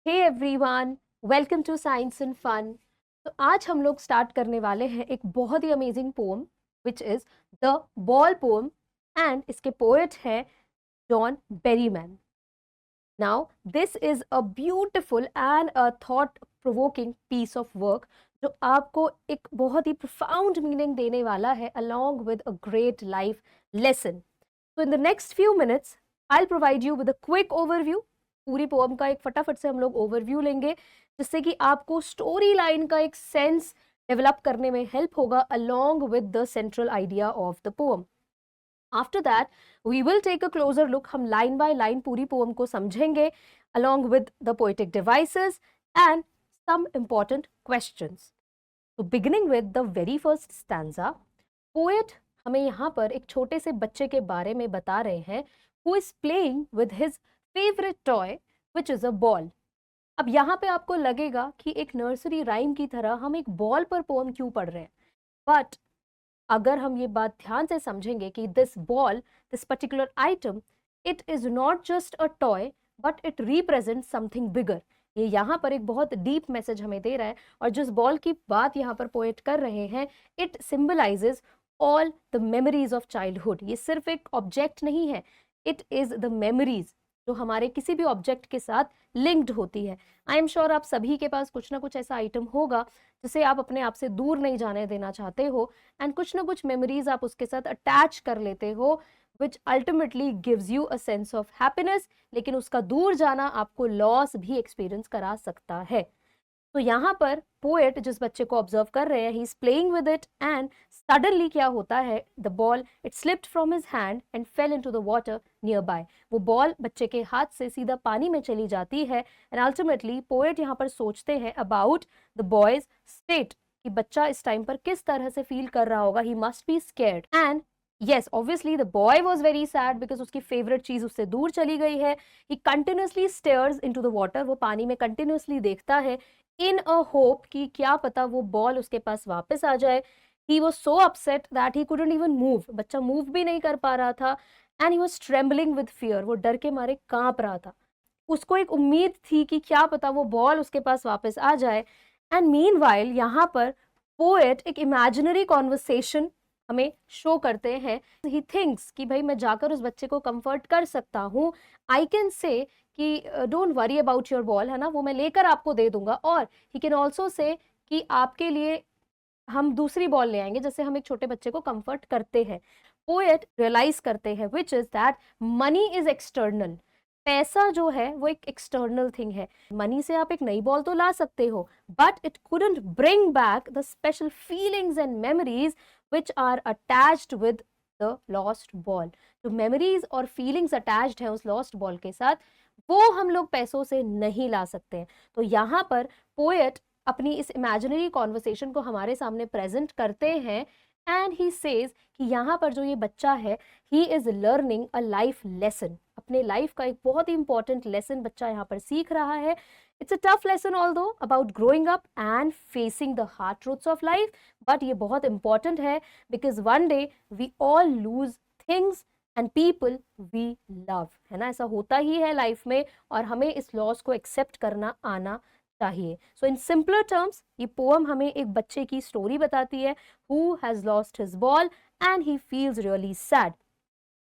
Hey everyone, welcome to science and fun. तो आज हम लोग स्टार्ट करने वाले हैं एक बहुत ही amazing poem which is the ball poem and इसके पोएट हैं John Berryman. Now this is a beautiful and a thought provoking piece of work जो आपको एक बहुत ही प्रोफाउंड मीनिंग देने वाला है along with a great life lesson. So in the next few minutes I'll provide you with a quick overview. पूरी poem का एक फटाफट से हम लोग ओवरव्यू लेंगे जिससे कि आपको स्टोरी लाइन का एक सेंस डेवलप करने में हेल्प होगा along with the central idea of the poem. After that we will take a closer look. हम लाइन बाय लाइन पूरी पोएम को समझेंगे along with the poetic devices and some important questions. So beginning with the very first stanza, poet हमें यहाँ पर एक छोटे से बच्चे के बारे में बता रहे हैं who is playing with his favorite toy which is a ball. अब यहाँ पे आपको लगेगा कि एक नर्सरी राइम की तरह हम एक बॉल पर पोएम क्यों पढ़ रहे हैं, बट अगर हम ये बात ध्यान से समझेंगे कि this ball, this particular item, it is not just a toy but it represent something bigger. ये यहाँ पर एक बहुत डीप मैसेज हमें दे रहा है और जिस बॉल की बात यहाँ पर पोएट कर रहे हैं, it symbolises all the memories of childhood. ये सिर्फ एक ऑब्जेक्ट नहीं है, इट इज द मेमोरीज जो हमारे किसी भी ऑब्जेक्ट के साथ लिंक्ड होती है। आई एम श्योर आप सभी के पास कुछ ना कुछ ऐसा आइटम होगा जिसे आप अपने आप से दूर नहीं जाने देना चाहते हो एंड कुछ ना कुछ मेमोरीज आप उसके साथ अटैच कर लेते हो which ultimately gives you a sense of happiness, लेकिन उसका दूर जाना आपको लॉस भी एक्सपीरियंस करा सकता है। तो यहाँ पर पोएट जिस बच्चे को ऑब्जर्व कर रहे हैं, he is playing with it and suddenly क्या होता है, the ball it slipped from his hand and fell into the water near by. वो बॉल बच्चे के हाथ से सीधा पानी में चली जाती है एंड अल्टीमेटली पोएट यहाँ पर सोचते हैं अबाउट द बॉयज स्टेट कि बच्चा इस टाइम पर किस तरह से फील कर रहा होगा। He must be scared and yes, obviously the boy was very sad because उसकी favorite चीज उससे दूर चली गई है। He continuously stares into the water, वो पानी में continuously देखता है in a hope कि क्या पता वो बॉल उसके पास वापस आ जाए। He was so upset that he couldn't even move, बच्चा move भी नहीं कर पा रहा था and he was trembling with fear, वो डर के मारे कांप रहा था। उसको एक उम्मीद थी कि क्या पता वो बॉल उसके पास वापस आ जाए एंड मीनवाइल यहाँ पर पोएट एक इमेजिनरी कॉन्वर्सेशन हमें शो करते हैं। ही थिंक्स कि भाई मैं जाकर उस बच्चे को कंफर्ट कर सकता हूँ। आई कैन से कि don't worry about your ball, है ना, वो मैं लेकर आपको दे दूंगा। और ही कैन ऑल्सो से कि आपके लिए हम दूसरी बॉल ले आएंगे, जैसे हम एक छोटे बच्चे को कंफर्ट करते हैं। पोएट रियलाइज करते हैं which is that money is external. पैसा जो है वो एक एक्सटर्नल थिंग है। मनी से आप एक नई बॉल तो ला सकते हो but it couldn't bring back the special feelings and memories which are attached with the lost ball. जो memories और feelings attached हैं उस lost ball के साथ, वो हम लोग पैसों से नहीं ला सकते हैं। तो यहाँ पर poet अपनी इस imaginary conversation को हमारे सामने present करते हैं and he says कि यहाँ पर जो ये बच्चा है, he is learning a life lesson. अपने life का एक बहुत ही important lesson बच्चा यहाँ पर सीख रहा है। It's a tough lesson although about growing up and facing the hard truths of life, but ये बहुत important है because one day we all lose things and people we love, है ना। ऐसा होता ही है लाइफ में और हमें इस लॉस को एक्सेप्ट करना आना चाहिए। सो इन सिंपलर टर्म्स ये पोएम हमें एक बच्चे की स्टोरी बताती है who has lost his ball and he feels really sad.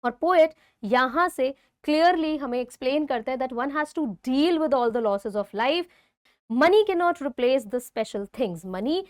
और पोएट यहाँ से क्लियरली हमें एक्सप्लेन करता है that one has to deal with all the losses of life. Money can not replace the special things. Money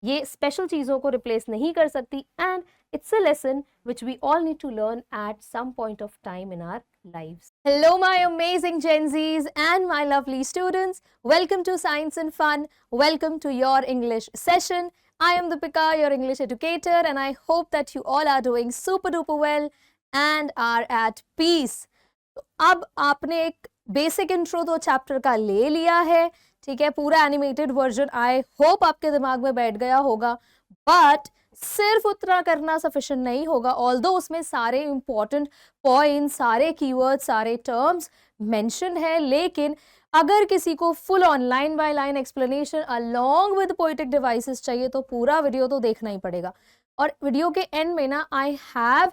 ये special चीजों को replace नहीं कर सकती and it's a lesson which we all need to learn at some point of time in our lives. Hello my amazing Gen Zs and my lovely students. Welcome to Science and Fun. Welcome to your English session. I am Deepika, your English educator, and I hope that you all are doing super duper well and are at peace. तो अब आपने एक basic intro तो chapter का ले लिया है, ठीक है। पूरा एनिमेटेड वर्जन आई होप आपके दिमाग में बैठ गया होगा, बट सिर्फ उतना करना सफिशिएंट नहीं होगा। ऑल्दो उसमें सारे इंपॉर्टेंट पॉइंट्स, सारे कीवर्ड्स, सारे टर्म्स मेंशन है, लेकिन अगर किसी को full on line by line explanation along with poetic devices चाहिए तो पूरा वीडियो तो देखना ही पड़ेगा। और वीडियो के एंड में ना I have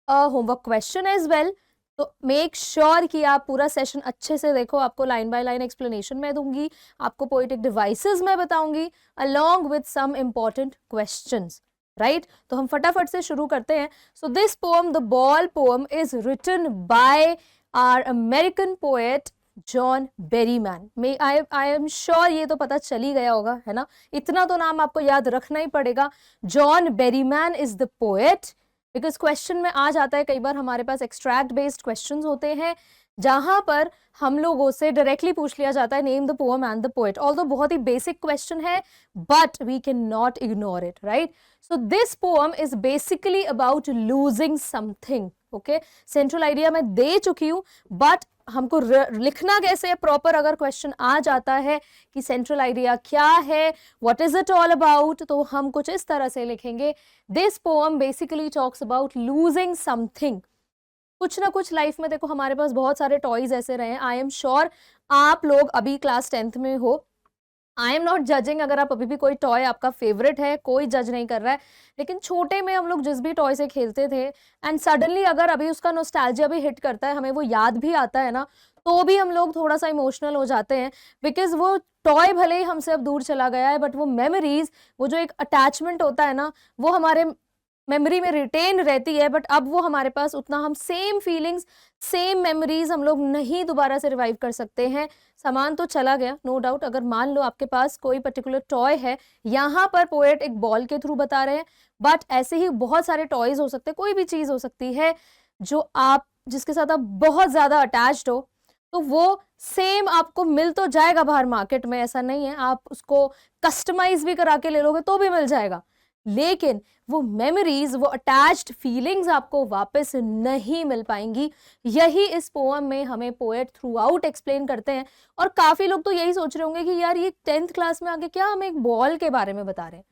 a homework question as well. तो मेक श्योर कि आप पूरा सेशन अच्छे से देखो, आपको लाइन बाय लाइन एक्सप्लेनेशन मैं दूंगी, आपको पोएटिक डिवाइसेस मैं बताऊंगी along with some important questions, right. तो हम फटाफट से शुरू करते हैं। So this poem, the ball poem, is written by our American poet John Berryman. May I am sure ये तो पता चल ही गया होगा, है ना, इतना तो नाम आपको याद रखना ही पड़ेगा। John Berryman is the poet, because question में आ जाता है, कई बार हमारे पास एक्सट्रैक्ट बेस्ड क्वेश्चंस होते हैं जहां पर हम लोगों से डायरेक्टली पूछ लिया जाता है name the poem and the poet. Although बहुत ही बेसिक क्वेश्चन है, but we can not ignore it, right. So this poem is basically about losing something, okay. Central idea मैं दे चुकी हूं, बट हमको लिखना कैसे है प्रॉपर, अगर क्वेश्चन आ जाता है कि सेंट्रल आइडिया क्या है, what is it all about, तो हम कुछ इस तरह से लिखेंगे, this poem basically talks about losing something. कुछ ना कुछ लाइफ में देखो, हमारे पास बहुत सारे टॉयज ऐसे रहे हैं, आई एम श्योर आप लोग अभी क्लास 10th में हो, आई एम नॉट जजिंग, अगर आप अभी भी कोई टॉय आपका फेवरेट है, कोई जज नहीं कर रहा है, लेकिन छोटे में हम लोग जिस भी टॉय से खेलते थे एंड सडनली अगर अभी उसका नॉस्टैल्जिया भी हिट करता है, हमें वो याद भी आता है ना, तो भी हम लोग थोड़ा सा इमोशनल हो जाते हैं, बिकॉज वो टॉय भले ही हमसे अब दूर चला गया है, बट वो मेमोरीज, वो जो एक अटैचमेंट होता है ना, वो हमारे मेमोरी में रिटेन रहती है, बट अब वो हमारे पास उतना, हम सेम फीलिंग्स, सेम मेमोरीज हम लोग नहीं दोबारा से रिवाइव कर सकते हैं। सामान तो चला गया, नो डाउट। अगर मान लो आपके पास कोई पर्टिकुलर टॉय है, यहाँ पर पोएट एक बॉल के थ्रू बता रहे हैं, बट ऐसे ही बहुत सारे टॉयज हो सकते हैं, कोई भी चीज हो सकती है जो आप, जिसके साथ आप बहुत ज्यादा अटैच्ड हो, तो वो सेम आपको मिल तो जाएगा बाहर मार्केट में, ऐसा नहीं है, आप उसको कस्टमाइज भी करा के ले लोगे तो भी मिल जाएगा, लेकिन वो मेमोरीज, वो अटैच्ड फीलिंग्स आपको वापस नहीं मिल पाएंगी। यही इस पोएम में हमें पोएट थ्रू आउट एक्सप्लेन करते हैं। और काफी लोग तो यही सोच रहे होंगे कि यार ये 10th क्लास में आके क्या हमें एक बॉल के बारे में बता रहे हैं,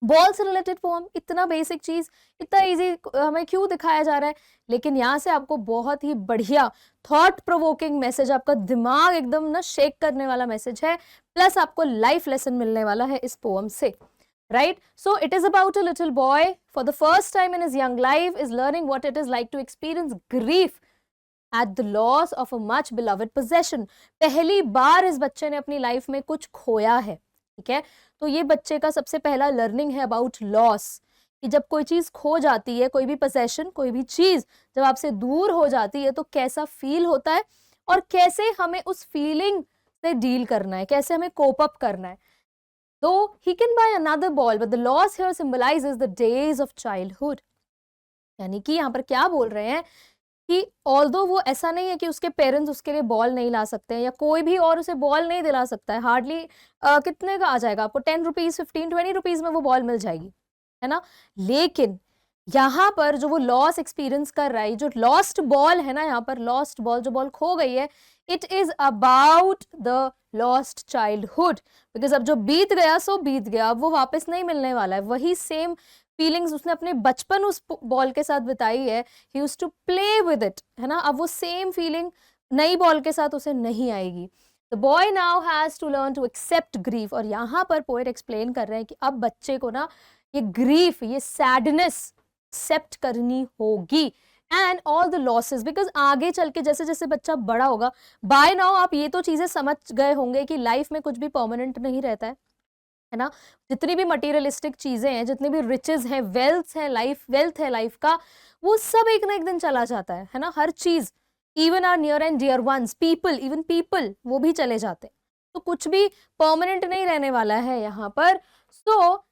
बॉल से रिलेटेड पोएम, इतना बेसिक चीज, इतना इजी हमें क्यों दिखाया जा रहा है। लेकिन यहाँ से आपको बहुत ही बढ़िया थॉट प्रोवोकिंग मैसेज, आपका दिमाग एकदम ना शेक करने वाला मैसेज है, प्लस आपको लाइफ लेसन मिलने वाला है इस पोएम से, right? So it is about a little boy for the first time in his young life is learning what it is like to experience grief at the loss of a much beloved possession. पहली बार इस बच्चे ने अपनी life में कुछ खोया है, ठीक है। तो ये बच्चे का सबसे पहला लर्निंग है अबाउट लॉस, कि जब कोई चीज खो जाती है, कोई भी पोजेशन, कोई भी चीज जब आपसे दूर हो जाती है, तो कैसा फील होता है और कैसे हमें उस फीलिंग से डील करना है, कैसे हमें कोप अप करना है। Though he can buy another ball, but the loss here symbolizes the days of childhood. यानी कि यहाँ पर क्या बोल रहे हैं कि ऑल्दो वो ऐसा नहीं है कि उसके पेरेंट्स उसके लिए बॉल नहीं ला सकते हैं, या कोई भी और उसे बॉल नहीं दिला सकता है, हार्डली कितने का आ जाएगा आपको, 10 रुपीज, 15, 20 रुपीज में वो बॉल मिल जाएगी, है ना। लेकिन यहाँ पर जो वो लॉस एक्सपीरियंस कर रहा है, जो लॉस्ट बॉल है ना, यहाँ पर लॉस्ट बॉल, जो बॉल खो गई है, it is about the lost childhood, because अब जो बीत गया सो बीत गया, अब वो वापस नहीं मिलने वाला है। वही सेम फीलिंग्स उसने अपने बचपन उस बॉल के साथ बिताई है, he used to play with it, है ना, अब वो सेम फीलिंग नई बॉल के साथ उसे नहीं आएगी। The boy now has to learn to accept grief, और यहाँ पर पोएट एक्सप्लेन कर रहे हैं कि अब बच्चे को ना ये ग्रीफ, ये सैडनेस एक्सेप्ट करनी होगी, and all the losses, because आगे चल के जैसे जैसे बच्चा बड़ा होगा, बाय नाउ आप ये तो चीजें समझ गए होंगे कि लाइफ में कुछ भी परमानेंट नहीं रहता है ना। जितनी भी मटेरियलिस्टिक चीजें हैं, जितनी भी रिचेस हैं, वेल्थ है लाइफ का, वो सब एक ना एक दिन चला जाता है ना, हर चीज, even our near and dear ones, people, even people, वो भी चले जाते हैं, तो कुछ भी परमानेंट नहीं रहने वाला है यहाँ पर। सो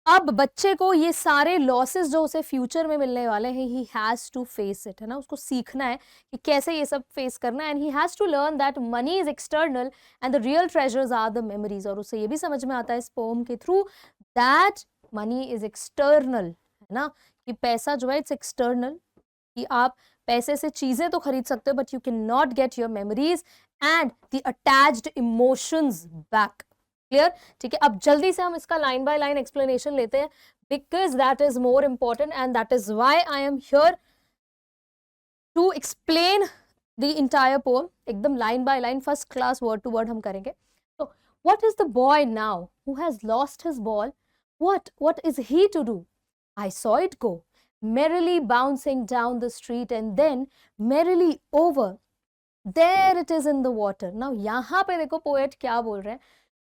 अब बच्चे को ये सारे लॉसेस जो उसे फ्यूचर में मिलने वाले हैं, he has to face it, है ना, उसको सीखना है कि कैसे ये सब फेस करना है, and he has to learn that money is external and the real treasures are the memories. और उसे ये भी समझ में आता है इस पोएम के through that money is external, है ना, कि पैसा जो है इट्स एक्सटर्नल, कि आप पैसे से चीजें तो खरीद सकते हो, but you can not get your memories and the attached emotions back. Clear, ठीक है। अब जल्दी से हम इसका लाइन बाय लाइन एक्सप्लेनेशन लेते हैं, because that is more important and that is why I am here to explain the entire poem, एकदम line by line, first class word to word हम करेंगे। तो what is the boy now who has lost his ball, what is he to do? I saw it go, merrily bouncing down the street and then merrily over, there it is in the water. Now यहाँ पे देखो poet क्या बोल रहे हैं.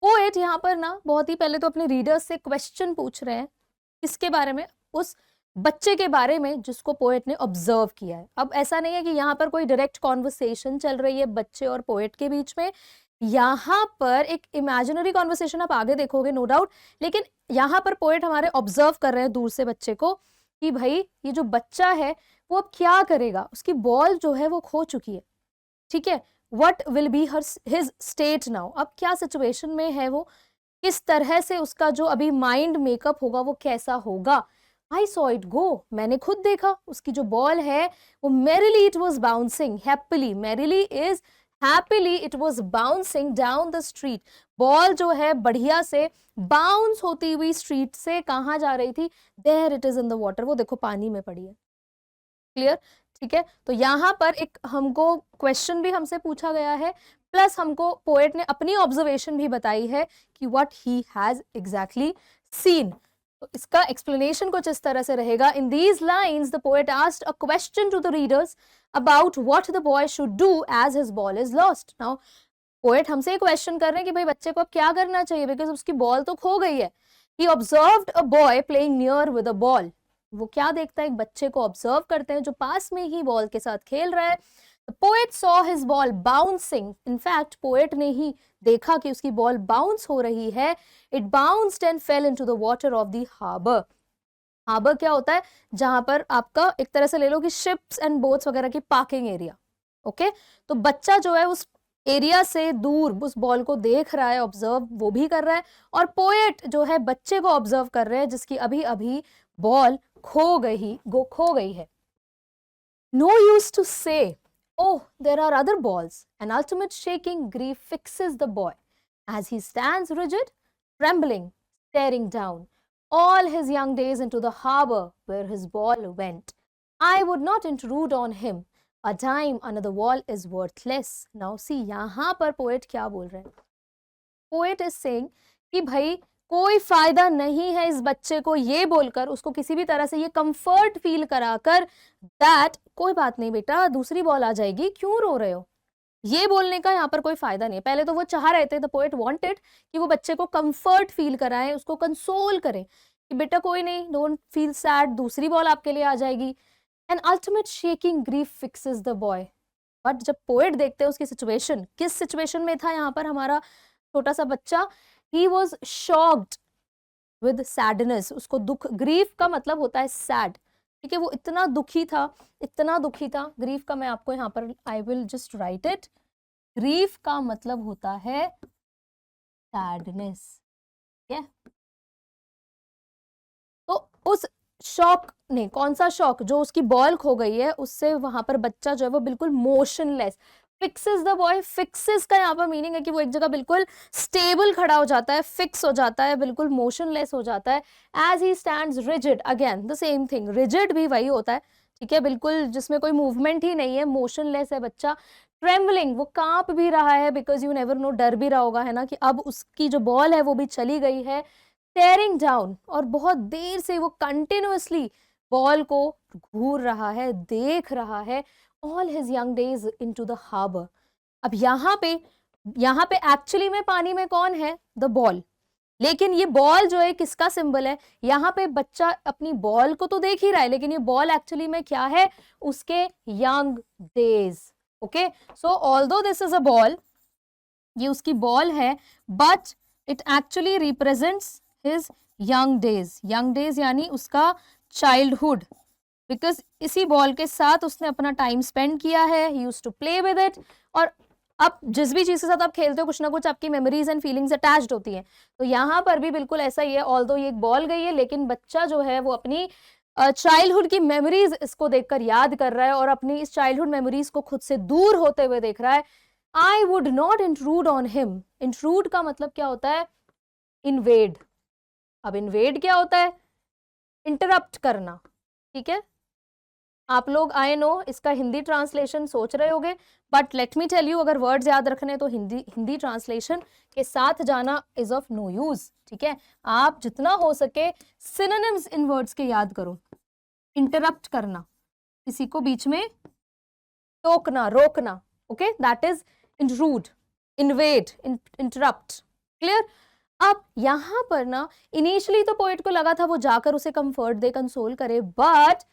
Poet यहाँ पर ना बहुत ही पहले तो अपने रीडर्स से क्वेश्चन पूछ रहे हैं. किसके बारे में? उस बच्चे के बारे में जिसको पोएट ने ऑब्जर्व किया है. अब ऐसा नहीं है कि यहाँ पर कोई डायरेक्ट कॉन्वर्सेशन चल रही है बच्चे और पोएट के बीच में. यहाँ पर एक इमेजिनरी कॉन्वर्सेशन आप आगे देखोगे नो डाउट, लेकिन यहाँ पर पोएट हमारे ऑब्जर्व कर रहे हैं दूर से बच्चे को कि भाई ये जो बच्चा है वो अब क्या करेगा. उसकी बॉल जो है वो खो चुकी है. ठीक है, what will be his state now. अब क्या सिचुएशन में है वो, किस तरह से उसका जो अभी माइंड मेकअप होगा वो कैसा होगा. आई सॉ इट गो, मैंने खुद देखा उसकी जो बॉल है वो merrily it was bouncing, happily, merrily is happily it was bouncing down the street. Ball जो है बढ़िया से बाउंस होती हुई स्ट्रीट से कहाँ जा रही थी? there it is in the water. वो देखो पानी में पड़ी है. क्लियर? ठीक है, तो यहाँ पर एक हमको क्वेश्चन भी हमसे पूछा गया है, प्लस हमको पोएट ने अपनी ऑब्जर्वेशन भी बताई है कि what he has exactly seen. तो इसका एक्सप्लेनेशन कुछ इस तरह से रहेगा. In these lines the poet asked a question to the readers about what the boy should do as his ball is lost. Now poet हमसे क्वेश्चन कर रहे हैं कि भाई बच्चे को अब क्या करना चाहिए, बिकॉज उसकी बॉल तो खो गई है. He observed a boy playing near with a ball. वो क्या देखता है? एक बच्चे को ऑब्जर्व करते हैं जो पास में ही बॉल के साथ खेल रहा है. Poet saw his ball bouncing. In fact poet ने ही देखा कि उसकी बॉल बाउंस हो रही है. It bounced and fell into the water of the harbour. Harbour क्या होता है? जहां पर आपका एक तरह से ले लो कि शिप्स एंड बोट्स वगैरह की पार्किंग एरिया. ओके, तो बच्चा जो है उस एरिया से दूर उस बॉल को देख रहा है, ऑब्जर्व वो भी कर रहा है, और पोएट जो है बच्चे को ऑब्जर्व कर रहे हैं जिसकी अभी अभी बॉल खो गई है. No use to say, oh, there are other balls. An ultimate shaking grief fixes the boy as he stands rigid, trembling, staring down all his young days into the harbor where his ball went. I would not intrude on him. A dime under the wall is worthless. Now see, यहाँ पर poet क्या बोल रहे हैं? Poet is saying कि भाई कोई फायदा नहीं है इस बच्चे को ये बोलकर उसको किसी भी तरह से ये कंफर्ट फील कराकर दैट कोई बात नहीं बेटा दूसरी बॉल आ जाएगी, क्यों रो रहे हो, ये बोलने का यहाँ पर कोई फायदा नहीं है. पहले तो वो चाह रहे थे, द पोएट वांटेड कि वो बच्चे को कंफर्ट फील कराएं, उसको कंसोल करें कि बेटा कोई नहीं, डोंट फील सैड, दूसरी बॉल आपके लिए आ जाएगी. An ultimate shaking grief fixes the boy. But जब पोएट देखते हैं उसकी सिचुएशन, किस सिचुएशन में था यहाँ पर हमारा छोटा सा बच्चा? He was shocked with sadness. उसको दुख, ग्रीफ का मतलब होता है सैड. ठीक है, वो इतना दुखी था. ग्रीफ का मैं आपको यहाँ पर I will just right it. Grief का मतलब होता है सैडनेस. ठीक है, तो उस शॉक नहीं, कौन सा शॉक? जो उसकी बॉल खो गई है उससे वहां पर बच्चा जो है वो बिल्कुल motionless. Fixes the boy. Fixes का यहाँ पर मीनिंग है कि वो एक जगह बिल्कुल स्टेबल खड़ा हो जाता है, फिक्स हो जाता है, बिल्कुल मोशनलेस हो जाता है. As he stands rigid, again the same thing, rigid भी वही होता है. ठीक है, बिल्कुल जिसमें कोई मूवमेंट ही नहीं है, मोशनलेस है बच्चा. ट्रेम्बलिंग, वो कांप भी रहा है, बिकॉज यू नेवर नो, डर भी रहा होगा है ना कि अब उसकी जो बॉल है वो भी चली गई है. स्टेयरिंग डाउन, और बहुत देर से वो कंटिन्यूअसली बॉल को घूर रहा है, देख रहा है. All his young days into the harbour. अब यहाँ पे एक्चुअली में पानी में कौन है? The ball. लेकिन ये बॉल जो है किसका सिंबल है? यहाँ पे बच्चा अपनी बॉल को तो देख ही रहा है, लेकिन ये बॉल एक्चुअली में क्या है? उसके young days. Okay, so although this is a ball, ये उसकी बॉल है, but it actually represents his young days. Young days यानी उसका चाइल्डहुड, बिकॉज इसी बॉल के साथ उसने अपना टाइम स्पेंड किया है. He used to play with it. और अब जिस भी चीज के साथ आप खेलते हो कुछ ना कुछ आपकी मेमोरीज एंड फीलिंग्स अटैच्ड होती हैं. तो यहाँ पर भी बिल्कुल ऐसा ही है. ऑल्दो ये एक बॉल गई है, लेकिन बच्चा जो है वो अपनी चाइल्डहुड की मेमोरीज इसको देखकर याद कर रहा है और अपनी इस चाइल्डहुड मेमोरीज को खुद से दूर होते हुए देख रहा है. I would not intrude on him. Intrude का मतलब क्या होता है? इन्वेड. अब इन्वेड क्या होता है? इंटरप्ट करना. ठीक है, आप लोग आई नो इसका हिंदी ट्रांसलेशन सोच रहे होगे, but let me tell you, अगर वर्ड्स याद रखने तो हिंदी ट्रांसलेशन के साथ जाना इज ऑफ नो यूज. ठीक है, आप जितना हो सके सिनोनिम्स इन वर्ड्स के याद करो. इंटरप्ट करना, किसी को बीच में टोकना, रोकना, okay, that is intrude, invade, interrupt, clear. अब यहां पर ना इनिशियली तो पोएट को लगा था वो जाकर उसे कंफर्ट दे, कंसोल करे, बट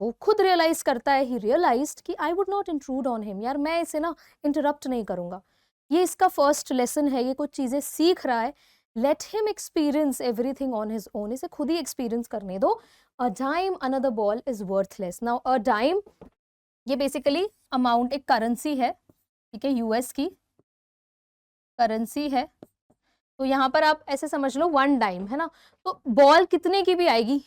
वो खुद रियलाइज करता है, ही रियलाइज्ड कि I would not intrude on him, यार मैं इसे ना इंटरप्ट नहीं करूंगा, ये इसका फर्स्ट लेसन है, ये कुछ चीजें सीख रहा है, let him experience everything on his own, इसे खुद ही एक्सपीरियंस करने दो। A dime another ball is worthless. Now a dime, ये बेसिकली अमाउंट, एक करेंसी है, ठीक है, यूएस की करेंसी है। तो यहाँ पर आप ऐसे समझ लो 1 डाइम है ना, तो बॉल कितने की भी आएगी,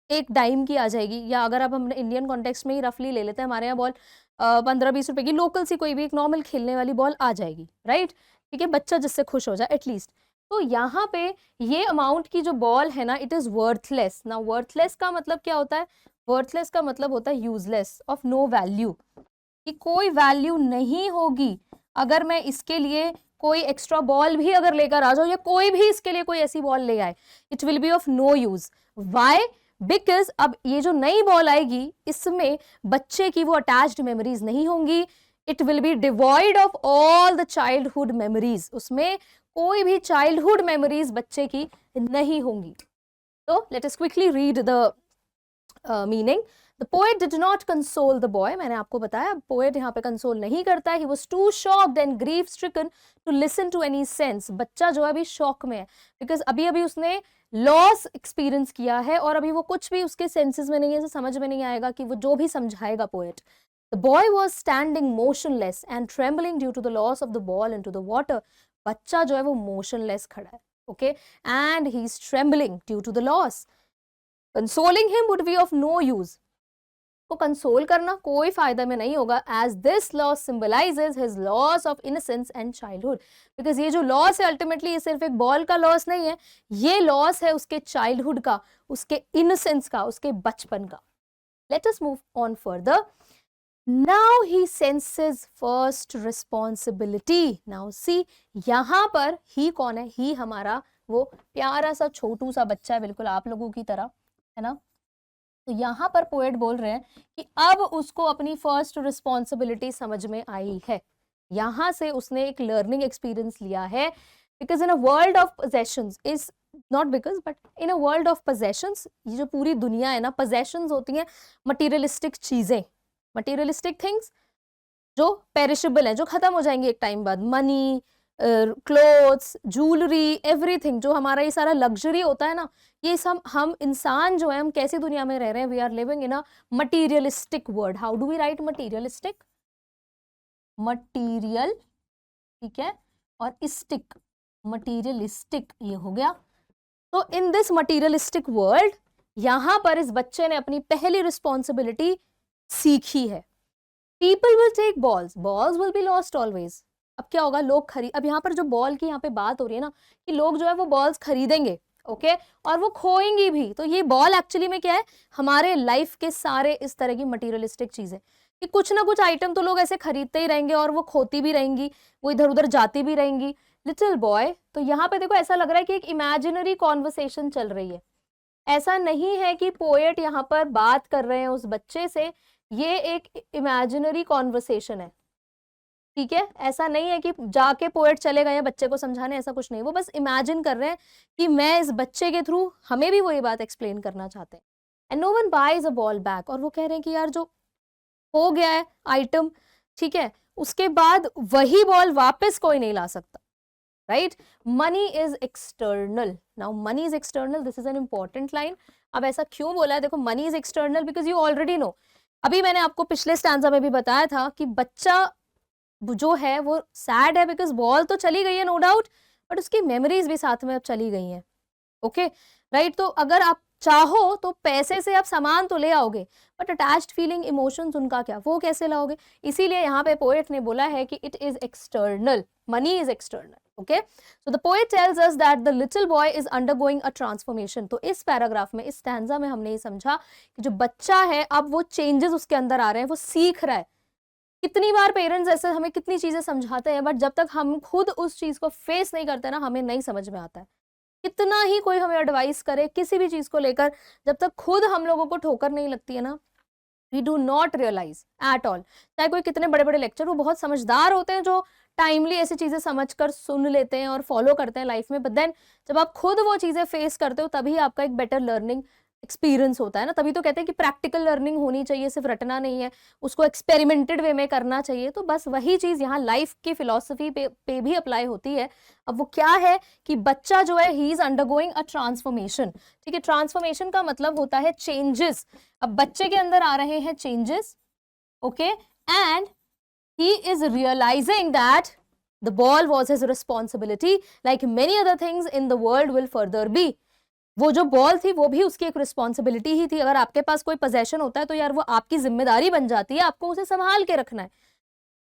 1 डाइम की आ जाएगी, या अगर आप हमने इंडियन कॉन्टेक्स्ट में ही रफली ले लेते हैं, हमारे यहाँ बॉल 15-20 रुपए की लोकल सी कोई भी एक नॉर्मल खेलने वाली बॉल आ जाएगी, राइट, ठीक है, बच्चा जिससे खुश हो जाए एटलीस्ट। तो यहाँ पे ये अमाउंट की जो बॉल है ना, इट इज वर्थलेस। ना वर्थलेस का मतलब क्या होता है, वर्थलेस का मतलब होता है यूजलेस, ऑफ नो वैल्यू, कि कोई वैल्यू नहीं होगी अगर मैं इसके लिए कोई एक्स्ट्रा बॉल भी अगर लेकर आ जाऊं, या कोई भी इसके लिए कोई ऐसी बॉल ले आए, it will be of no use. Why? Because अब ये जो नई बॉल आएगी इसमें बच्चे की वो अटैच्ड मेमोरीज नहीं होंगी, it will B devoid of all the childhood memories, उसमें कोई भी चाइल्डहुड मेमोरीज बच्चे की नहीं होंगी। तो let us quickly read the meaning. The poet did not console the boy, मैंने आपको बताया poet यहाँ पे कंसोल नहीं करता है, he was too shocked and grief stricken to listen to any sense। बच्चा जो है अभी शॉक में है, because अभी अभी उसने लॉस एक्सपीरियंस किया है और अभी वो कुछ भी उसके सेंसेस में नहीं है, समझ में नहीं आएगा कि वो जो भी समझाएगा poet. The boy was standing motionless and trembling due to the loss of the ball into the water। बच्चा जो है वो motionless खड़ा है, okay, and he's trembling due to the loss। Consoling him would be of no use। को console करना कोई फायदा में नहीं होगा, as this loss symbolises his loss of innocence and childhood. Because ये जो लॉस है अल्टीमेटली ये सिर्फ एक बॉल का लॉस नहीं है, ये लॉस है उसके चाइल्डहुड का, उसके इनोसेंस का, उसके बचपन का। Late us move on further. Now he senses first responsibility. Now see, यहां पर ही कौन है, ही हमारा वो प्यारा सा छोटू सा बच्चा है, बिल्कुल आप लोगों की तरह, है ना। तो यहाँ पर पोएट बोल रहे हैं कि अब उसको अपनी फर्स्ट रिस्पॉन्सिबिलिटी समझ में आई है, यहाँ से उसने एक लर्निंग एक्सपीरियंस लिया है। Because in a world of possessions is not because but in a world of possessions, ये जो पूरी दुनिया है ना, पोजेशंस होती हैं मटीरियलिस्टिक चीजें, मटीरियलिस्टिक थिंग्स जो पेरिशेबल हैं, जो खत्म हो जाएंगी एक टाइम बाद, मनी, क्लोथ्स, ज्वेलरी, एवरीथिंग, जो हमारा ये सारा लग्जरी होता है ना, ये सब हम इंसान जो है, हम कैसी दुनिया में रह रहे हैं, we are living in a materialistic world. How do we write materialistic, material, ठीक है, और स्टिक, मटीरियलिस्टिक, ये हो गया। तो इन दिस मटीरियलिस्टिक वर्ल्ड, यहां पर इस बच्चे ने अपनी पहली रिस्पॉन्सिबिलिटी सीखी है। People will take balls, balls will be lost always. अब क्या होगा, लोग खरीद, अब यहाँ पर जो बॉल की यहाँ पे बात हो रही है ना, कि लोग जो है वो बॉल्स खरीदेंगे, ओके, और वो खोएंगी भी। तो ये बॉल एक्चुअली में क्या है, हमारे लाइफ के सारे इस तरह की मटीरियलिस्टिक चीजें, कि कुछ ना कुछ आइटम तो लोग ऐसे खरीदते ही रहेंगे और वो खोती भी रहेंगी, वो इधर उधर जाती भी रहेंगी। लिटिल बॉय, तो यहाँ पे देखो ऐसा लग रहा है कि एक इमेजिनरी कॉन्वर्सेशन चल रही है, ऐसा नहीं है कि पोएट यहाँ पर बात कर रहे हैं उस बच्चे से, ये एक इमेजिनरी कॉन्वर्सेशन है, ठीक है। ऐसा नहीं है कि जाके पोएट चले गए हैं बच्चे को समझाने, ऐसा कुछ नहीं, वो बस इमेजिन कर रहे हैं कि मैं इस बच्चे के थ्रू, हमें भी वो ये बात एक्सप्लेन करना चाहते हैं। And no one buys a ball back, और वो कह रहे हैं कि यार जो हो गया है आइटम, ठीक है, उसके बाद वही बॉल वापस कोई नहीं ला सकता, right. Money is external. Now money is external, this is an important line. अब ऐसा क्यों बोला है, देखो money is external because you already know, अभी मैंने आपको पिछले स्टैंजा में भी बताया था कि बच्चा जो है वो सैड है बिकॉज बॉल तो चली गई है नो डाउट, बट उसकी मेमोरीज भी साथ में अब चली गई हैं, ओके, राइट। तो अगर आप चाहो तो पैसे से आप सामान तो ले आओगे, बट अटैच्ड फीलिंग, इमोशंस, उनका क्या, वो कैसे लाओगे। इसीलिए यहाँ पे पोएट ने बोला है कि it is external, money is external, okay. So the poet tells us that the little boy is undergoing a transformation. तो इस पैराग्राफ में, इस स्टैंजा में हमने ये समझा कि जो बच्चा है अब वो चेंजेस उसके अंदर आ रहे हैं, वो सीख रहा है। कितनी बार पेरेंट्स ऐसे हमें कितनी चीजें समझाते हैं, बट जब तक हम खुद उस चीज को फेस नहीं करते ना, हमें नहीं समझ में आता है। कितना ही कोई हमें एडवाइस करे किसी भी चीज को लेकर, जब तक खुद हम लोगों को ठोकर नहीं लगती है ना, we do not realise at all. चाहे कोई कितने बड़े बड़े लेक्चर, वो बहुत समझदार होते हैं जो टाइमली ऐसी चीजें समझकर सुन लेते हैं और फॉलो करते हैं लाइफ में, बट देन जब आप खुद वो चीजें फेस करते हो तभी आपका एक बेटर लर्निंग एक्सपीरियंस होता है ना। तभी तो कहते हैं कि प्रैक्टिकल लर्निंग होनी चाहिए, सिर्फ रटना नहीं है, उसको एक्सपेरिमेंटेड वे में करना चाहिए। तो बस वही चीज यहाँ लाइफ की फिलॉसफी पे भी अप्लाई होती है। अब वो क्या है कि बच्चा जो है he is undergoing a transformation. ठीक है, ट्रांसफॉर्मेशन का मतलब होता है चेंजेस। अब बच्चे के अंदर आ रहे हैं changes, okay, and he is realizing that the ball was his responsibility like many other things in the world will further be। वो जो बॉल थी वो भी उसकी एक रिस्पॉन्सिबिलिटी ही थी। अगर आपके पास कोई पोजेशन होता है तो यार वो आपकी जिम्मेदारी बन जाती है, आपको उसे संभाल के रखना है।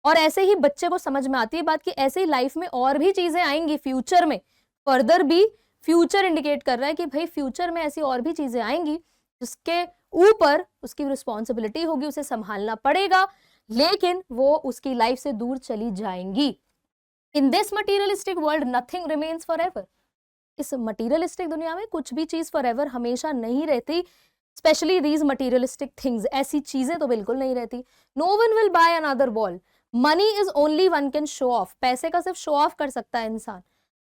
और ऐसे ही बच्चे को समझ में आती है बात कि ऐसे ही लाइफ में और भी चीजें आएंगी फ्यूचर में, फर्दर भी फ्यूचर इंडिकेट कर रहा है कि भाई फ्यूचर में ऐसी और भी चीजें आएंगी जिसके ऊपर उसकी रिस्पॉन्सिबिलिटी होगी, उसे संभालना पड़ेगा, लेकिन वो उसकी लाइफ से दूर चली जाएंगी। In this materialistic world nothing remains for ever. इस मटीरियलिस्टिक दुनिया में कुछ भी चीज फॉर एवर हमेशा नहीं रहती, स्पेशली दीज मटीरियलिस्टिक थिंग्स, ऐसी चीजें तो बिल्कुल नहीं रहती। No one will buy another ball, money is only one can show off. पैसे का सिर्फ शो ऑफ कर सकता है इंसान,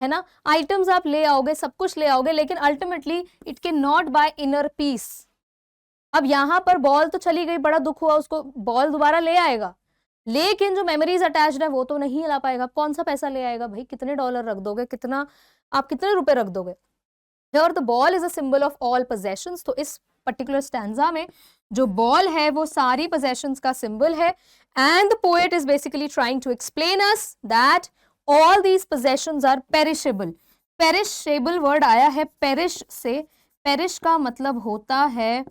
है ना। आइटम्स आप ले आओगे, सब कुछ ले आओगे, लेकिन ultimately it can not bye inner peace. अब यहाँ पर बॉल तो चली गई, बड़ा दुख हुआ, उसको बॉल दोबारा ले आएगा, लेकिन जो मेमोरीज अटैच्ड है वो तो नहीं ला पाएगा। कौन सा पैसा ले आएगा भाई, कितने डॉलर रख दोगे, कितना आप कितने रुपए रख दोगे। Here the ball is a symbol of all possessions। तो इस पर्टिकुलर स्टैंजा में जो बॉल है वो सारी possessions का सिंबल है। And the poet is basically trying to explain us that all these possessions are perishable. Perishable word आया है पेरिश से। पेरिश का मतलब होता है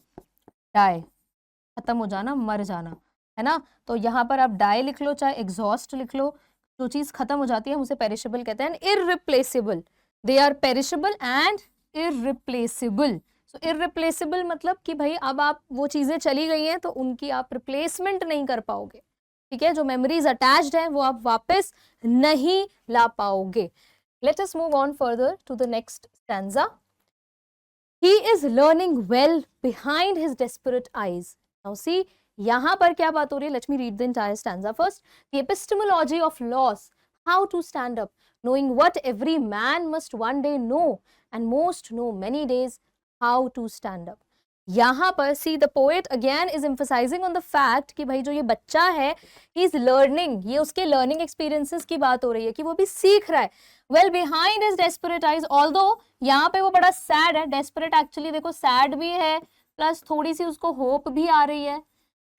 डाई, खत्म हो जाना, मर जाना, है ना। तो यहाँ पर आप डाई लिख लो, चाहे एग्जॉस्ट लिख लो, जो चीज खत्म हो जाती है हम उसे पेरिशेबल कहते हैं। Irreplaceable, they are perishable and irreplaceable. So irreplaceable मतलब कि भाई अब आप वो चीजें चली गई हैं तो उनकी आप रिप्लेसमेंट नहीं कर पाओगे, ठीक है। जो मेमोरीज अटैच्ड हैं वो आप वापस नहीं ला पाओगे। Let us move on further to the next stanza. He is learning well behind his desperate eyes। Now see, यहाँ पर क्या बात हो रही है? Let me read the entire stanza first। The epistemology of loss, how to stand up, knowing what every man must one day know, and most know many days how to stand up। यहाँ पर see the poet again is emphasizing on the fact कि भाई जो ये बच्चा है he is learning, ये उसके learning experiences की बात हो रही है कि वो भी सीख रहा है। well behind his desperate eyes, although यहाँ पे वो बड़ा सैड है। डेस्परेट एक्चुअली देखो सैड भी है, प्लस थोड़ी सी उसको होप भी आ रही है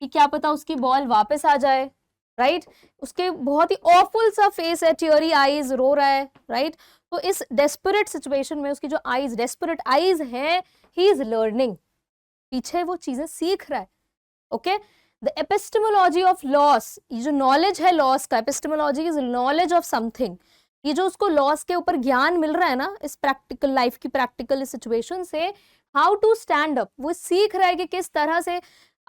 कि क्या पता उसकी बॉल वापस आ जाए, राइट। उसके बहुत ही ऑफुल सा फेस है, टियरी आईज, रो रहा है, राइट। तो इस डेस्परेट सिचुएशन में उसकी जो आईज, डेस्परेट आईज हैं, ही इज लर्निंग, पीछे वो चीजें सीख रहा है, okay. The epistemology of loss, ये जो नॉलेज है लॉस का, epistemology is knowledge of something. ये जो उसको लॉस के ऊपर ज्ञान मिल रहा है ना, इस प्रैक्टिकल लाइफ की प्रैक्टिकल सिचुएशन से, हाउ टू स्टैंड अप, वो सीख रहा है कि किस तरह से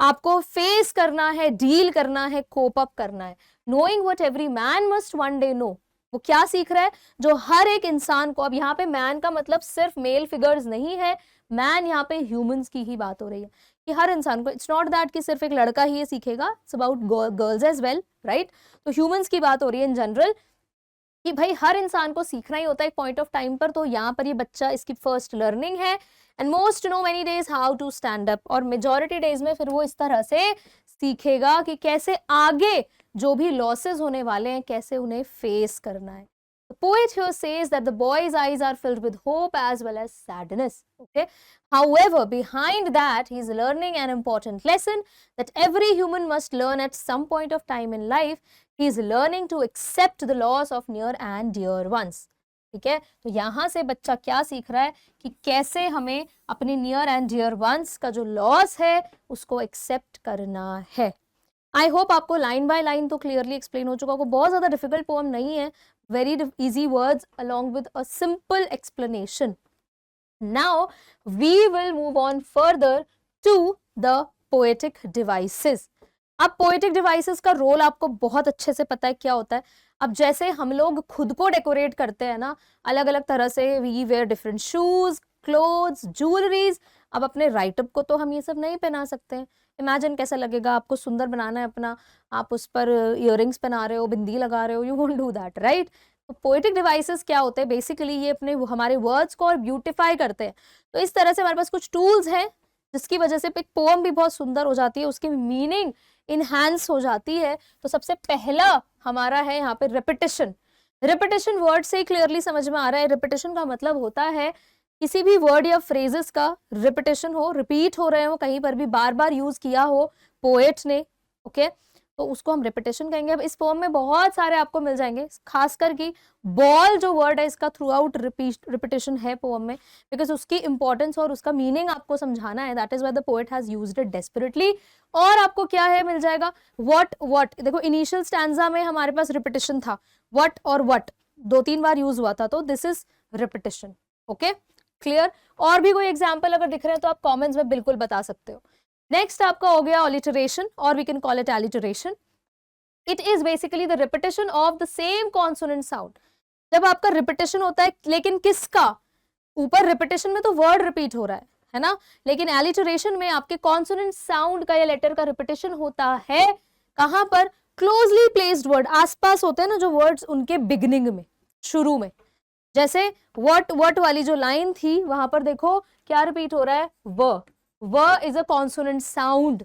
आपको फेस करना है, डील करना है, कोप अप करना है। Knowing what every man must one day know, वो क्या सीख रहा है? जो हर एक इंसान को, अब यहाँ पे मैन का मतलब सिर्फ मेल फिगर्स नहीं है, मैन यहाँ पे ह्यूमंस की ही बात हो रही है कि हर इंसान को, इट्स नॉट दैट कि सिर्फ एक लड़का ही ये सीखेगा, it's about girls as well, right. तो ह्यूमंस की बात हो रही है इन जनरल कि भाई हर इंसान को सीखना ही होता है एक पॉइंट ऑफ टाइम पर। तो यहाँ पर ये बच्चा, इसकी फर्स्ट लर्निंग है। And most no many days how to stand up, और मेजॉरिटी डेज में फिर वो इस तरह से सीखेगा कि कैसे आगे जो भी लॉसेस होने वाले हैं कैसे उन्हें फेस करना है। The poet here says that the boy's eyes are filled with hope as well as sadness. Okay. However, behind that, he is learning an important lesson that every human must learn at some point of time in life. He is learning to accept the loss of near and dear ones. ठीक है, तो यहाँ से बच्चा क्या सीख रहा है कि कैसे हमें अपने नियर एंड डियर वंस का जो लॉस है उसको एक्सेप्ट करना है। आई होप आपको लाइन बाय लाइन तो क्लियरली एक्सप्लेन हो चुका होगा। बहुत ज्यादा डिफिकल्ट पोएम नहीं है, very easy words along with a simple explanation. Now we will move on further to the poetic devices. अब पोएटिक डिवाइसेस का रोल आपको बहुत अच्छे से पता है क्या होता है। अब जैसे हम लोग खुद को डेकोरेट करते हैं ना अलग अलग तरह से, we wear different shoes, clothes, jewelleries. अब अपने राइटअप को तो हम ये सब नहीं पहना सकते हैं। इमेजिन कैसा लगेगा, आपको सुंदर बनाना है अपना, आप उस पर इयररिंग्स पहना रहे हो, बिंदी लगा रहे हो, you won't do that, right. तो पोएटिक डिवाइसेस क्या होते हैं, बेसिकली ये अपने हमारे वर्ड्स को और ब्यूटिफाई करते हैं। तो इस तरह से हमारे पास कुछ टूल्स हैं जिसकी वजह से एक पोएम भी बहुत सुंदर हो जाती है, उसकी मीनिंग इनहैंस हो जाती है। तो सबसे पहला हमारा है यहाँ पे रिपीटिशन। रिपीटिशन वर्ड से क्लियरली समझ में आ रहा है, रिपीटिशन का मतलब होता है किसी भी वर्ड या फ्रेजेस का रिपीटिशन हो, रिपीट हो रहे हो, कहीं पर भी बार बार यूज किया हो पोएट ने, ओके, तो उसको हम रिपीटिशन कहेंगे। अब इस पोएम में बहुत सारे आपको मिल जाएंगे, खासकर कि बॉल जो वर्ड है इसका थ्रू आउट रिपीटिशन है पोएम में, बिकॉज उसकी इंपॉर्टेंस और उसका मीनिंग आपको समझाना है। That is why the poet has used it desperately. और आपको क्या है मिल जाएगा, व्हाट। देखो इनिशियल स्टैंजा में हमारे पास रिपीटिशन था, व्हाट और व्हाट 2-3 बार यूज हुआ था, तो this is repetition. Okay, clear. और भी कोई एग्जाम्पल अगर दिख रहे हैं तो आप कॉमेंट्स में बिल्कुल बता सकते हो। नेक्स्ट आपका हो गया ऑलिटरेशन, और we can call it alliteration. It is basically the repetition of the same consonant sound. जब आपका रिपीटिशन होता है, लेकिन किसका, ऊपर रिपीटिशन में तो वर्ड रिपीट हो रहा है ना, लेकिन एलिटरेशन में आपके कॉन्सोनेंट साउंड का या लेटर का रिपीटिशन होता है कहां पर, क्लोजली प्लेस्ड वर्ड, आसपास होते हैं ना जो वर्ड्स, उनके बिगिनिंग में, शुरू में। जैसे वट वाली जो लाइन थी वहां पर देखो क्या रिपीट हो रहा है, व इज अ कॉन्सोनेंट साउंड,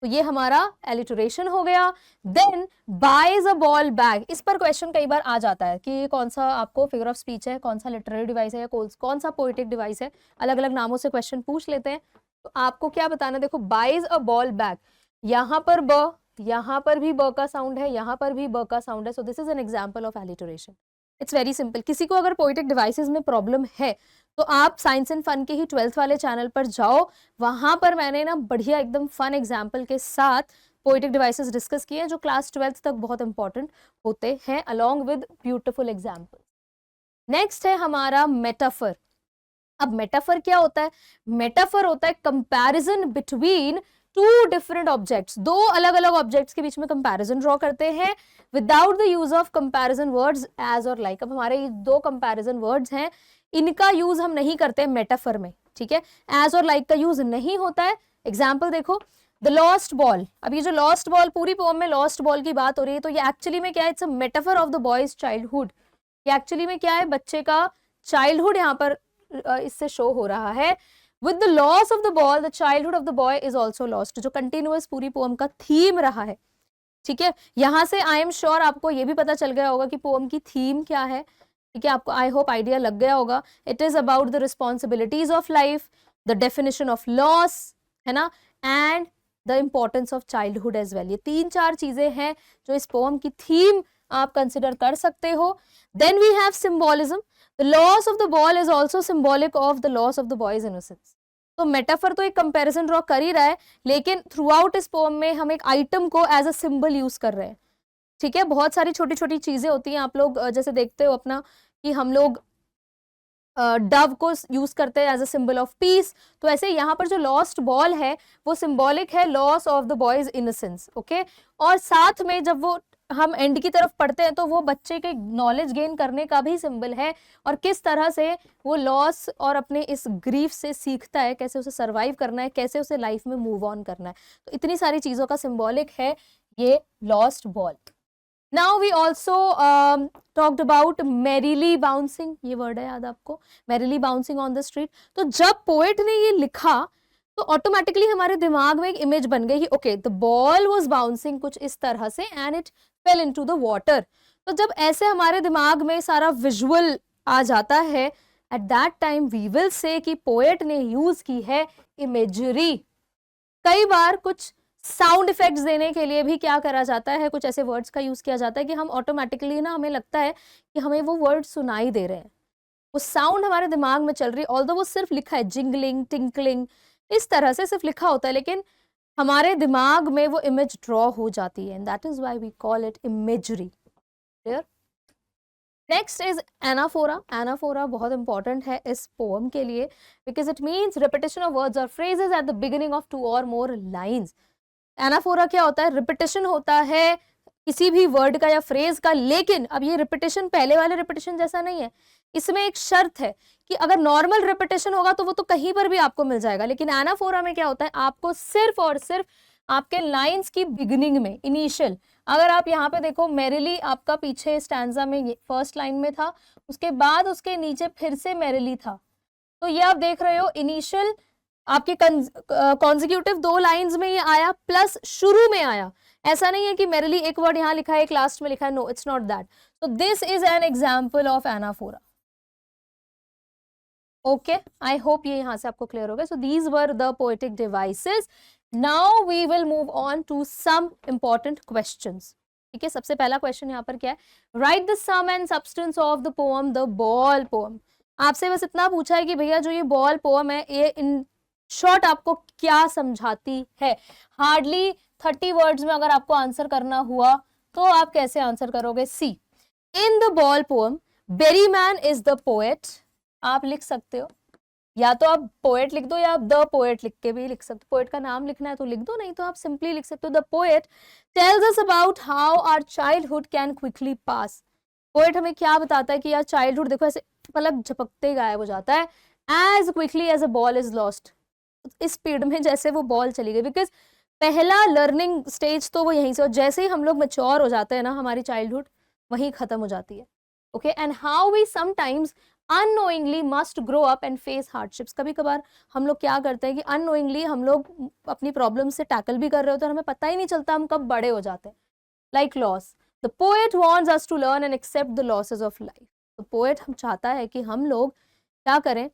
तो ये हमारा एलिटरेशन हो गया। Then buys a ball bag, इस पर क्वेश्चन कई बार आ जाता है कि ये कौन सा आपको फिगर ऑफ स्पीच है, कौन सा लिटरेरी डिवाइस है, या कौन सा पोएटिक डिवाइस है, अलग अलग नामों से क्वेश्चन पूछ लेते हैं। तो आपको क्या बताना, देखो बाइज अ बॉल बैग, यहां पर ब, यहां पर भी ब का साउंड है, यहां पर भी ब का साउंड है, so this is an example of alliteration. It's very simple. किसी को अगर पोएटिक डिवाइसेस में प्रॉब्लम है तो आप साइंस एंड फन के ही 12th वाले चैनल पर जाओ, वहां पर मैंने ना बढ़िया एकदम फन एग्जाम्पल के साथ पोएटिक डिवाइसेस डिस्कस किए हैं जो क्लास 12th तक बहुत इंपॉर्टेंट होते हैं, along with beautiful example. Next है हमारा मेटाफर। अब मेटाफर क्या होता है, मेटाफर होता है comparison between two different objects, दो अलग अलग ऑब्जेक्ट्स के बीच में कंपैरिजन ड्रॉ करते हैं without the use of comparison words as और लाइक। अब हमारे ये दो कंपैरिजन वर्ड्स हैं, इनका यूज हम नहीं करते मेटाफर में, ठीक है, एज और लाइक का यूज नहीं होता है। एग्जाम्पल देखो, द लॉस्ट बॉल। अब ये जो लॉस्ट बॉल, पूरी पोएम में लॉस्ट बॉल की बात हो रही है, तो ये एक्चुअली में क्या है, it's a metaphor of the boys childhood. ये एक्चुअली में क्या है, बच्चे का चाइल्डहुड यहाँ पर इससे शो हो रहा है। With the loss of the ball the childhood of the boy is also lost, जो कंटिन्यूअस पूरी पोएम का थीम रहा है, ठीक है। यहां से आई एम श्योर आपको ये भी पता चल गया होगा कि पोएम की थीम क्या है, ठीक है, आपको आई होप आइडिया लग गया होगा। It is about the responsibilities of life, the definition of loss, है ना, and the importance of childhood as well. ये 3-4 चीजें हैं जो इस पोएम की थीम आप कंसिडर कर सकते हो। Then we have symbolism. The loss of the ball is also symbolic of the loss of the boy's innocence. तो मेटाफर तो एक कंपैरिजन ड्रॉ कर ही रहा है, लेकिन थ्रू आउट इस पोएम में हम एक आइटम को एज अ सिंबल यूज कर रहे हैं, ठीक है। बहुत सारी छोटी छोटी चीजें होती हैं, आप लोग जैसे देखते हो अपना कि हम लोग डव को यूज करते हैं as a symbol of peace, तो ऐसे यहाँ पर जो लॉस्ट बॉल है वो सिंबॉलिक है loss of the boys innocence, okay. और साथ में जब वो हम एंड की तरफ पढ़ते हैं तो वो बच्चे के नॉलेज गेन करने का भी सिंबल है, और किस तरह से वो लॉस और अपने इस ग्रीफ से सीखता है, कैसे उसे सर्वाइव करना है, कैसे उसे लाइफ में मूव ऑन करना है। तो इतनी सारी चीजों का सिंबॉलिक है ये lost ball. Now we also talked about merrily bouncing, ये वर्ड है याद आपको, merrily bouncing on the street. तो जब पोएट ने ये लिखा तो ऑटोमेटिकली हमारे दिमाग में एक इमेज बन गई कि okay the ball was bouncing कुछ इस तरह से and it fail into the water. तो जब ऐसे हमारे दिमाग में सारा विजुअल आ जाता है, at that time we will say कि पोएट ने यूज की है इमेजरी। कई बार कुछ साउंड इफेक्ट्स देने के लिए भी क्या करा जाता है, कुछ ऐसे वर्ड्स का यूज किया जाता है कि हम ऑटोमेटिकली ना, हमें लगता है कि हमें वो वर्ड सुनाई दे रहे हैं, वो साउंड हमारे दिमाग में चल रही है, ऑल्दो वो सिर्फ लिखा है जिंगलिंग टिंकलिंग इस तरह से सिर्फ लिखा होता है, लेकिन हमारे दिमाग में वो इमेज ड्रॉ हो जाती है, and that is why we call it imagery. Clear. Next is anaphora. Anaphora बहुत इंपॉर्टेंट है इस पोएम के लिए because it means repetition of words और phrases at the beginning of 2 or more lines. Anaphora क्या होता है, रिपीटिशन होता है किसी भी वर्ड का या फ्रेज का, लेकिन अब ये रिपीटिशन पहले वाले रिपीटिशन जैसा नहीं है, इसमें एक शर्त है कि अगर नॉर्मल रिपीटिशन होगा तो वो तो कहीं पर भी आपको मिल जाएगा, लेकिन एनाफोरा में क्या होता है, आपको सिर्फ और सिर्फ आपके लाइंस की बिगिनिंग में, इनिशियल, अगर आप यहाँ पे देखो मेरिली आपका पीछे स्टैंजा में ये फर्स्ट लाइन में था, उसके बाद उसके नीचे फिर से मेरिली था, तो ये आप देख रहे हो इनिशियल आपके कॉन्जिक्यूटिव 2 लाइंस में ये आया प्लस शुरू में आया, ऐसा नहीं है कि मेरिली एक वर्ड यहाँ लिखा है एक लास्ट में लिखा है, no it's not that. So this is an example of anaphora. Okay, I hope ये यहाँ से आपको clear हो गया. So these were the poetic devices. Now we will move on to some important questions. ठीक है, सबसे पहला क्वेश्चन यहाँ पर क्या है, write the sum and substance of the poem the ball poem. आपसे बस इतना पूछा है कि भैया जो ये बॉल पोएम है ये इन शॉर्ट आपको क्या समझाती है। हार्डली 30 वर्ड्स में अगर आपको आंसर करना हुआ तो आप कैसे आंसर करोगे। See, in the ball poem Berryman is the poet. आप लिख सकते हो, या तो आप पोएट लिख दो या आप द पोएट लिख के भी लिख सकते हो। पोएट का नाम लिखना है तो लिख दो, नहीं तो आप सिंपली लिख सकते हो the poet tells us about how our childhood can quickly pass. Poet हमें क्या बताता है कि यार चाइल्डहुड देखो ऐसे पलक झपकते गायब हो जाता है, as quickly as a ball is lost, इस स्पीड में जैसे वो बॉल चली गई। बिकॉज पहला लर्निंग स्टेज तो वो यहीं से, और जैसे ही हम लोग मैच्योर हो जाते हैं ना, हमारी चाइल्डहुड वहीं खत्म हो जाती है। Okay, and how we sometimes unknowingly must grow up and face hardships. कभी कभार हम लोग क्या करते हैं कि अननोइंगली हम लोग अपनी प्रॉब्लम से टैकल भी कर रहे होते हैं और हमें पता ही नहीं चलता हम कब बड़े हो जाते हैं। Like loss, the poet wants us to learn and accept the losses of life. तो पोएट हम चाहता है कि हम लोग क्या करें,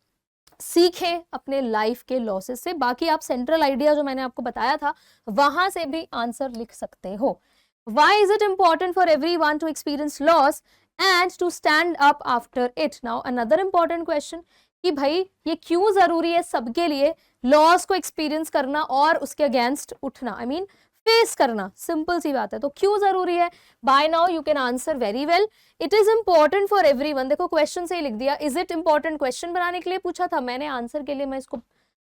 सीखें अपने लाइफ के लॉसेस से। बाकी आप सेंट्रल आइडिया जो मैंने आपको बताया था वहां से भी आंसर लिख सकते हो। Why is it important for everyone to experience loss and to stand up after it? Now another important question कि भाई ये क्यों जरूरी है सबके लिए लॉस को एक्सपीरियंस करना और उसके अगेंस्ट उठना, आई मीन फेस करना। सिंपल सी बात है, तो क्यों जरूरी है। By now you can answer very well, it is important for everyone. देखो क्वेश्चन से ही लिख दिया, इज इट इंपॉर्टेंट क्वेश्चन बनाने के लिए पूछा था मैंने, आंसर के लिए मैं इसको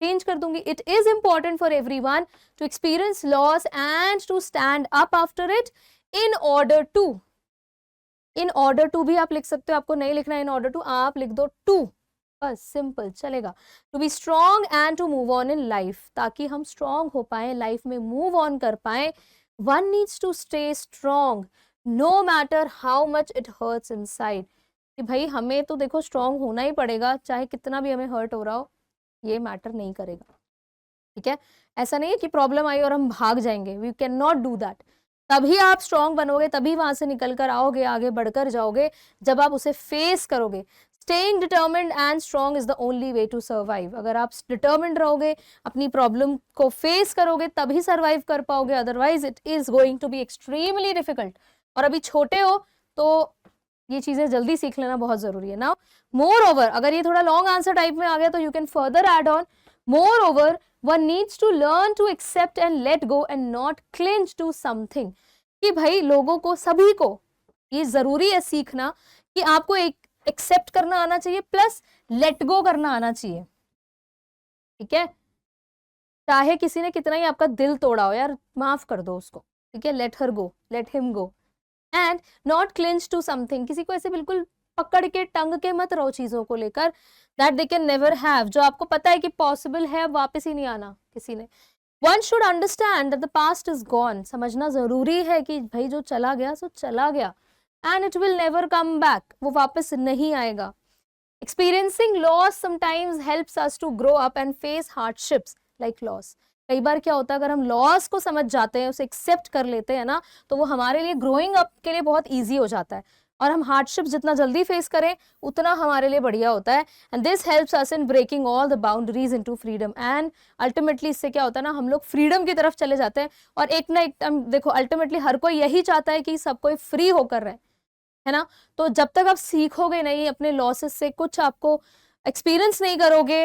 चेंज कर दूंगी। It is important for everyone to experience loss and to stand up after it in order to. In order to भी आप लिख सकते हो, आपको नहीं लिखना इन ऑर्डर टू, आप लिख दो टू, बस सिंपल चलेगा। To be strong and to move on in life, ताकि हम स्ट्रॉन्ग हो पाए, लाइफ में मूव ऑन कर पाए। One needs to stay strong no matter how much it hurts inside. कि भाई हमें तो देखो स्ट्रॉन्ग होना ही पड़ेगा, चाहे कितना भी हमें हर्ट हो रहा हो, ये मैटर नहीं करेगा। ठीक है, ऐसा नहीं है कि प्रॉब्लम आई और हम भाग जाएंगे, we can not do that. तभी आप स्ट्रॉन्ग बनोगे, तभी वहां से निकल कर आओगे, आगे बढ़कर जाओगे जब आप उसे फेस करोगे। Staying determined and strong is the only way to survive. अगर आप डिटर्मिन्ड रहोगे, अपनी प्रॉब्लम को फेस करोगे, तभी सर्वाइव कर पाओगे, otherwise it is going to be extremely difficult. और अभी छोटे हो तो ये चीजें जल्दी सीख लेना बहुत जरूरी है। नाउ मोर ओवर, अगर ये थोड़ा लॉन्ग आंसर टाइप में आ गया तो you can further add on, moreover one needs to learn to accept and let go and not cling to something। कि भाई लोगों को, सभी को ये जरूरी है सीखना कि आपको एक एक्सेप्ट करना आना चाहिए प्लस लेट गो करना आना चाहिए। ठीक है, चाहे किसी ने कितना ही आपका दिल तोड़ा हो, यार माफ कर दो उसको। ठीक है, let her go, let him go and not clinch to something. किसी को ऐसे बिल्कुल पकड़ के टंग के मत रहो चीजों को लेकर, that they can never have, जो आपको पता है कि पॉसिबल है, वापस ही नहीं आना किसी ने। One should understand that the past is gone. समझना जरूरी है कि भाई जो चला गया सो चला गया, and it will never come back, वो वापस नहीं आएगा। Experiencing loss sometimes helps us to grow up and face hardships like loss. कई बार क्या होता है, अगर हम लॉस को समझ जाते हैं, उसे एक्सेप्ट कर लेते हैं ना, तो वो हमारे लिए ग्रोइंग अप के लिए बहुत ईजी हो जाता है, और हम हार्डशिप जितना जल्दी फेस करें उतना हमारे लिए बढ़िया होता है। And this helps us in breaking all the boundaries into freedom, and ultimately इससे क्या होता है ना, हम लोग फ्रीडम की तरफ चले जाते हैं। और एक ना एक टाइम देखो, अल्टीमेटली हर कोई यही चाहता है कि सब कोई फ्री होकर रहे, है ना। तो जब तक आप सीखोगे नहीं, अपने लॉसेस से कुछ आपको एक्सपीरियंस नहीं करोगे,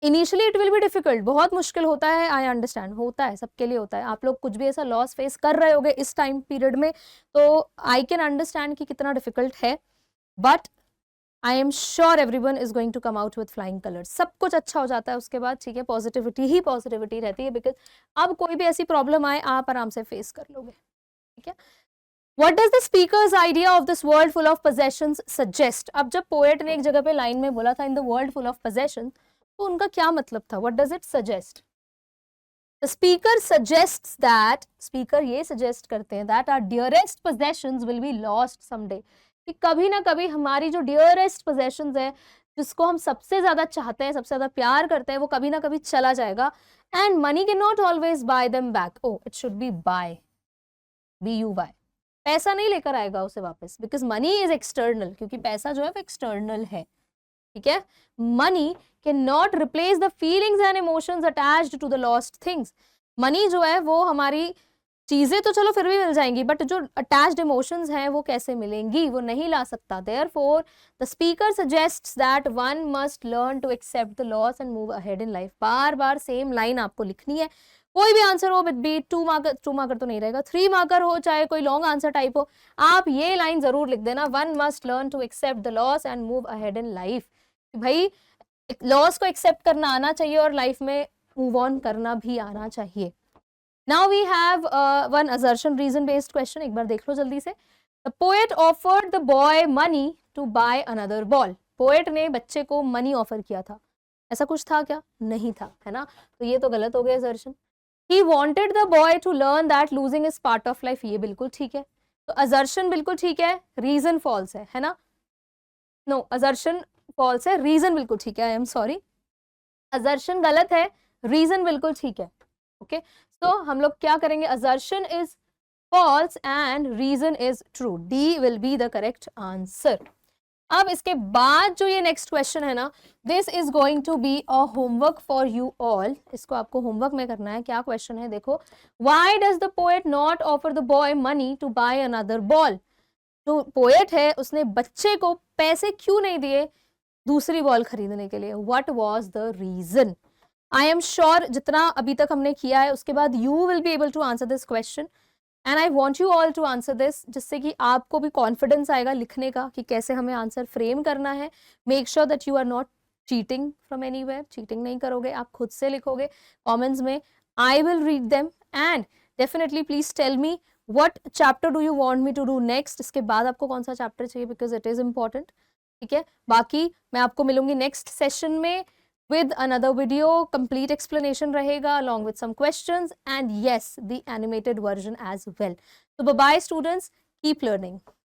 initially it will be difficult, बहुत मुश्किल होता है, आई अंडरस्टैंड, होता है, सबके लिए होता है। आप लोग कुछ भी ऐसा लॉस फेस कर रहे होगे इस टाइम पीरियड में, तो आई कैन अंडरस्टैंड कि कितना डिफिकल्ट है, but I am sure everyone is going to come out with flying colours. सब कुछ अच्छा हो जाता है उसके बाद, ठीक है, पॉजिटिविटी ही पॉजिटिविटी रहती है, बिकॉज अब कोई भी ऐसी प्रॉब्लम आए आप आराम से फेस कर लोगे, ठीक है। What does the speaker's idea of this world full of possessions suggest? अब जब पोएट ने एक जगह पे लाइन में बोला था in the world full of possessions, तो उनका क्या मतलब था? What does it suggest? The speaker suggests that, speaker ये suggest करते हैं that our dearest possessions will be lost someday, कि कभी ना कभी हमारी जो dearest possessions है, जिसको हम सबसे ज्यादा चाहते हैं, सबसे ज्यादा प्यार करते हैं, वो कभी ना कभी चला जाएगा, and money cannot always buy them back. Oh, it should be buy, B-U-Y. पैसा नहीं लेकर आएगा उसे वापस, बिकॉज मनी इज एक्सटर्नल, क्योंकि पैसा जो है वो एक्सटर्नल है, ठीक है। Money can not replace the feelings and emotions attached to the lost things. Money जो है वो हमारी चीजें तो चलो फिर भी मिल जाएंगी, बट जो अटैच्ड इमोशंस हैं वो कैसे मिलेंगी, वो नहीं ला सकता। Therefore the speaker suggests that one must learn to accept the loss and move ahead in life. बार बार सेम लाइन आपको लिखनी है, कोई भी आंसर हो, बी 2 मार्कर तो नहीं रहेगा, 3 मार्कर हो, चाहे कोई लॉन्ग आंसर टाइप हो, आप ये लाइन जरूर लिख देना, one must learn to accept the loss and move ahead in life. भाई लॉस को एक्सेप्ट करना आना चाहिए और लाइफ में मूव ऑन करना भी आना चाहिए। Now we have one assertion reason based question, एक बार देख लो जल्दी से। The poet offered the boy money to buy another ball. Poet ने बच्चे को मनी ऑफर किया था, ऐसा कुछ था क्या? नहीं था, है ना, तो ये तो गलत हो गया assertion. He wanted the boy to learn that losing is part of life, ये बिल्कुल ठीक है, तो assertion बिल्कुल ठीक है, रीजन फॉल्स है ना, नो assertion फॉल्स है, रीजन बिल्कुल ठीक है, आई एम सॉरी, assertion गलत है, रीजन बिल्कुल ठीक है, ओके। तो हम लोग क्या करेंगे, assertion is false and reason is true, D will be the correct answer। अब इसके बाद जो ये नेक्स्ट क्वेश्चन है ना, this is going to be a homework for you all, इसको आपको होमवर्क में करना है। क्या क्वेश्चन है देखो, why does the poet not offer the boy money to buy another ball. जो पोएट है उसने बच्चे को पैसे क्यों नहीं दिए दूसरी बॉल खरीदने के लिए, what was the reason. I am sure जितना अभी तक हमने किया है उसके बाद you will be able to answer this question, and I want you all to answer this, जिससे कि आपको भी कॉन्फिडेंस आएगा लिखने का कि कैसे हमें आंसर फ्रेम करना है। Make sure that you are not cheating from anywhere, cheating नहीं करोगे, आप खुद से लिखोगे कमेंट्स में, I will read them, and definitely please tell me what chapter do you want me to do next, इसके बाद आपको कौन सा चैप्टर चाहिए, बिकॉज इट इज इंपॉर्टेंट, ठीक है। बाकी मैं आपको मिलूंगी नेक्स्ट सेशन में with another video, complete explanation rahega along with some questions and yes, the animated version as well. So bye bye students, keep learning.